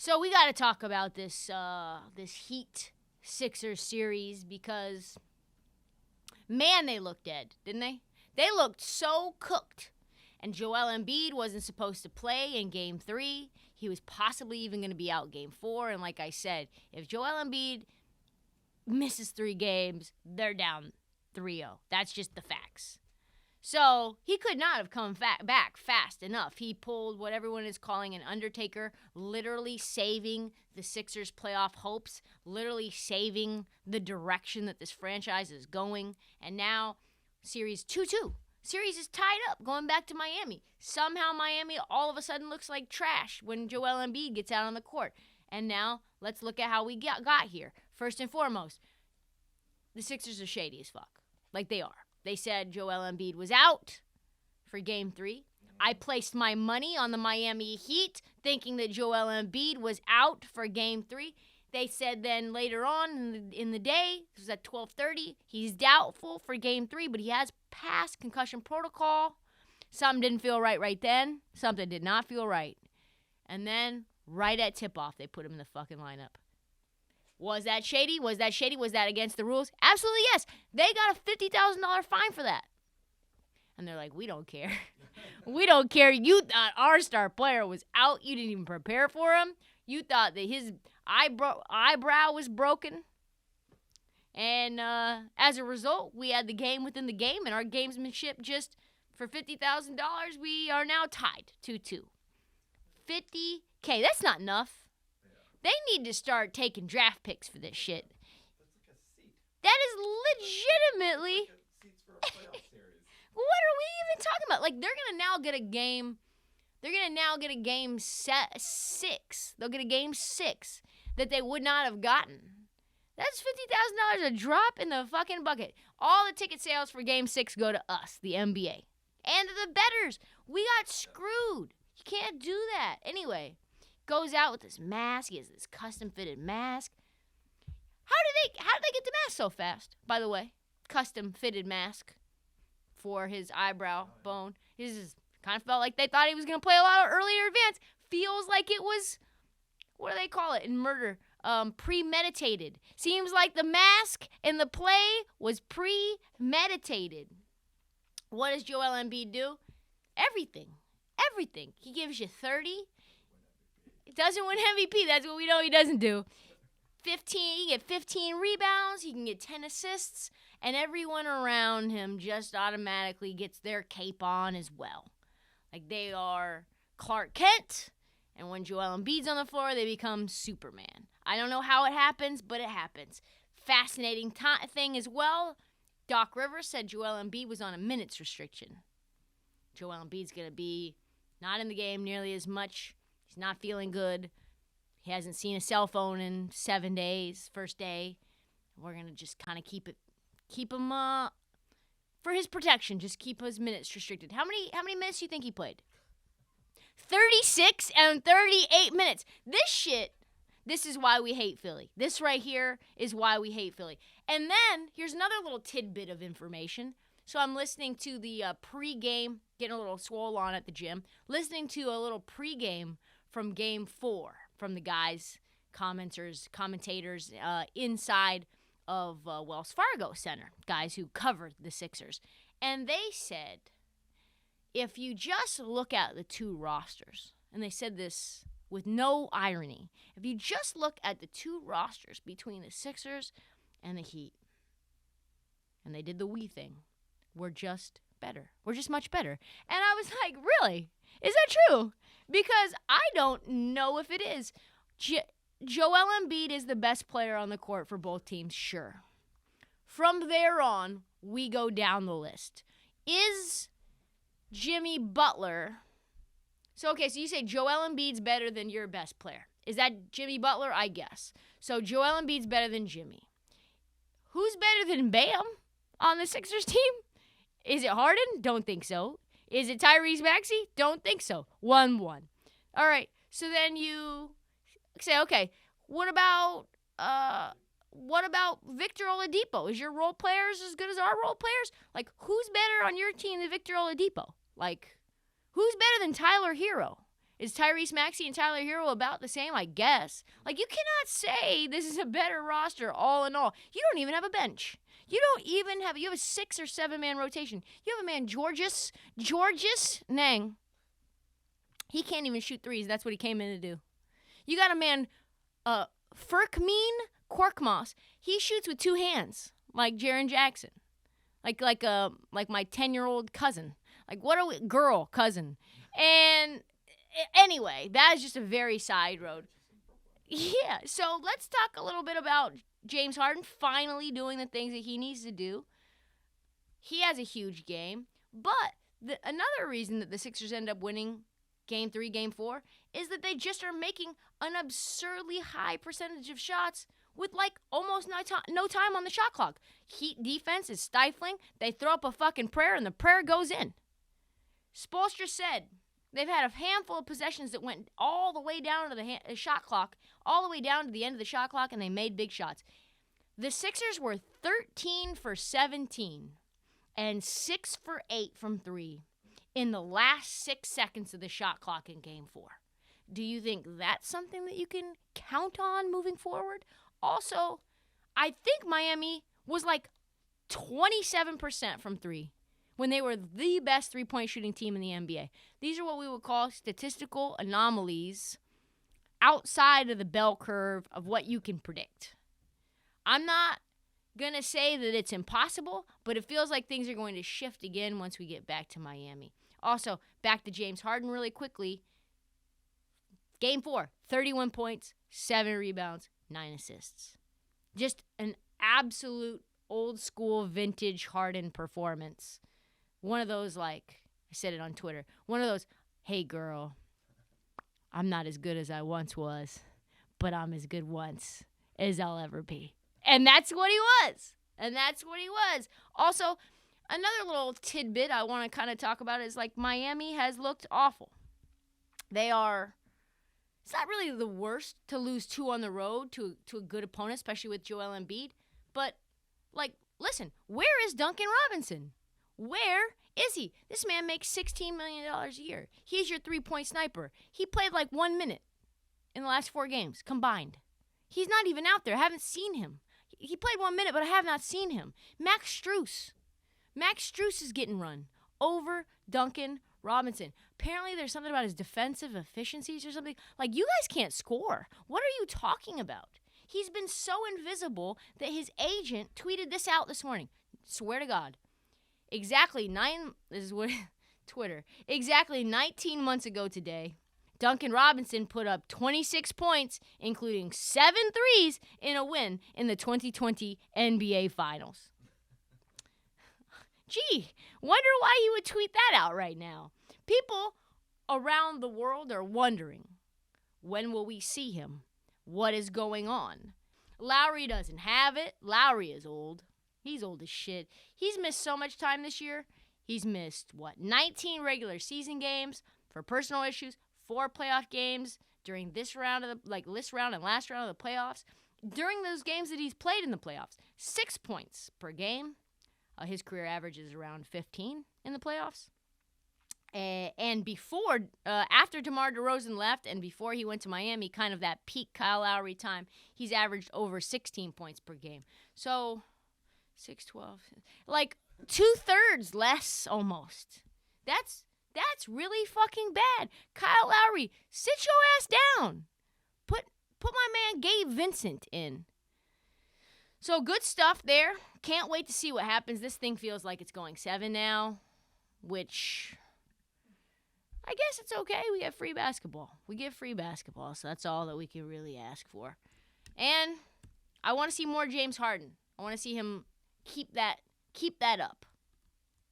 So we got to talk about this Heat Sixers series because, man, they looked dead, didn't they? They looked so cooked. And Joel Embiid wasn't supposed to play in Game 3. He was possibly even going to be out Game 4. And like I said, if Joel Embiid misses 3 games, they're down 3-0. That's just the facts. So he could not have come back fast enough. He pulled what everyone is calling an Undertaker, literally saving the Sixers' playoff hopes, literally saving the direction that this franchise is going. And now, series 2-2. Series is tied up, going back to Miami. Somehow Miami all of a sudden looks like trash when Joel Embiid gets out on the court. And now, let's look at how we got here. First and foremost, the Sixers are shady as fuck. Like they are. They said Joel Embiid was out for Game 3. I placed my money on the Miami Heat, thinking that Joel Embiid was out for Game 3. They said then later on in the day, it was at 12:30, he's doubtful for Game 3, but he has passed concussion protocol. Something didn't feel right then. Something did not feel right. And then, right at tip-off, they put him in the fucking lineup. Was that shady? Was that shady? Was that against the rules? Absolutely yes. They got a $50,000 fine for that. And they're like, we don't care. We don't care. You thought our star player was out. You didn't even prepare for him. You thought that his eyebrow was broken. And as a result, we had the game within the game. And our gamesmanship just, for $50,000, we are now tied 2-2. $50K. That's not enough. They need to start taking draft picks for this shit. That's like a seat. That is legitimately. Like seats for a playoff series. What are we even talking about? Like, they're gonna now get a game. They're gonna now get a game 6. They'll get a game 6 that they would not have gotten. That's $50,000 a drop in the fucking bucket. All the ticket sales for Game 6 go to us, the NBA, and to the bettors. We got screwed. You can't do that. Anyway. Goes out with this mask. He has this custom-fitted mask. How did they get the mask so fast, by the way? Custom-fitted mask for his eyebrow bone. This is kind of felt like they thought he was going to play a lot of earlier advance. Feels like it was, what do they call it in murder? Premeditated. Seems like the mask and the play was premeditated. What does Joel Embiid do? Everything. Everything. He gives you 30. He doesn't win MVP. That's what we know he doesn't do. 15. He get 15 rebounds. He can get 10 assists. And everyone around him just automatically gets their cape on as well. Like they are Clark Kent. And when Joel Embiid's on the floor, they become Superman. I don't know how it happens, but it happens. Fascinating thing as well. Doc Rivers said Joel Embiid was on a minutes restriction. Joel Embiid's going to be not in the game nearly as much. He's not feeling good. He hasn't seen a cell phone in 7 days, first day. We're going to just kind of keep him, for his protection, just keep his minutes restricted. How many minutes do you think he played? 36 and 38 minutes. This is why we hate Philly. This right here is why we hate Philly. And then, here's another little tidbit of information. So I'm listening to the pregame, getting a little swole on at the gym, listening to a little pregame from Game 4 from the guys, commentators inside of Wells Fargo Center, guys who covered the Sixers. And they said, if you just look at the two rosters, and they said this with no irony, if you just look at the two rosters between the Sixers and the Heat, and they did the we thing, we're just better. We're just much better. And I was like, really? Is that true? Because I don't know if it is. Joel Embiid is the best player on the court for both teams, sure. From there on, we go down the list. Is Jimmy Butler... So you say Joel Embiid's better than your best player. Is that Jimmy Butler? I guess. So Joel Embiid's better than Jimmy. Who's better than Bam on the Sixers team? Is it Harden? Don't think so. Is it Tyrese Maxey? Don't think so. 1-1. All right. So then you say, okay, what about Victor Oladipo? Is your role players as good as our role players? Like, who's better on your team than Victor Oladipo? Like, who's better than Tyler Hero? Is Tyrese Maxey and Tyler Hero about the same? I guess. Like, you cannot say this is a better roster all in all. You don't even have a bench. You have a 6 or 7 man rotation. You have a man, Georges Nang. He can't even shoot threes. That's what he came in to do. You got a man, Furkmeen Korkmaz. He shoots with 2 hands, like Jaren Jackson. Like my 10-year-old cousin. Like, what are we? Girl, cousin. And anyway, that is just a very side road. Yeah, so let's talk a little bit about James Harden finally doing the things that he needs to do. He has a huge game. But another reason that the Sixers end up winning Game 3, Game 4, is that they just are making an absurdly high percentage of shots with, like, almost no time on the shot clock. Heat defense is stifling. They throw up a fucking prayer, and the prayer goes in. Spoelstra said they've had a handful of possessions that went all the way down to the shot clock, all the way down to the end of the shot clock, and they made big shots. The Sixers were 13 for 17 and 6 for 8 from 3 in the last 6 seconds of the shot clock in Game 4. Do you think that's something that you can count on moving forward? Also, I think Miami was like 27% from 3 when they were the best three-point shooting team in the NBA. These are what we would call statistical anomalies outside of the bell curve of what you can predict. I'm not going to say that it's impossible, but it feels like things are going to shift again once we get back to Miami. Also, back to James Harden really quickly. Game 4, 31 points, 7 rebounds, 9 assists. Just an absolute old-school vintage Harden performance. One of those, like, I said it on Twitter, one of those, hey, girl, I'm not as good as I once was, but I'm as good once as I'll ever be. And that's what he was. Also, another little tidbit I want to kind of talk about is, like, Miami has looked awful. It's not really the worst to lose 2 on the road to a good opponent, especially with Joel Embiid. But, like, listen, where is Duncan Robinson? Where is he? This man makes $16 million a year. He's your 3-point sniper. He played like 1 minute in the last 4 games combined. He's not even out there. I haven't seen him. He played 1 minute, but I have not seen him. Max Strus is getting run over Duncan Robinson. Apparently there's something about his defensive efficiencies or something. Like, you guys can't score. What are you talking about? He's been so invisible that his agent tweeted this out this morning. Swear to God. Exactly 19 months ago today, Duncan Robinson put up 26 points, including 7 threes, in a win in the 2020 NBA Finals. Gee, wonder why he would tweet that out right now. People around the world are wondering, when will we see him? What is going on? Lowry doesn't have it. Lowry is old. He's old as shit. He's missed so much time this year. He's missed, 19 regular season games for personal issues, 4 playoff games during this round and last round of the playoffs. During those games that he's played in the playoffs, 6 points per game. His career average is around 15 in the playoffs. And before, after DeMar DeRozan left and before he went to Miami, kind of that peak Kyle Lowry time, he's averaged over 16 points per game. So 6, 12, like 2/3 less almost. That's really fucking bad. Kyle Lowry, sit your ass down. Put my man Gabe Vincent in. So good stuff there. Can't wait to see what happens. This thing feels like it's going 7 now, which I guess it's okay. We get free basketball. So that's all that we can really ask for. And I want to see more James Harden. I want to see him keep that up.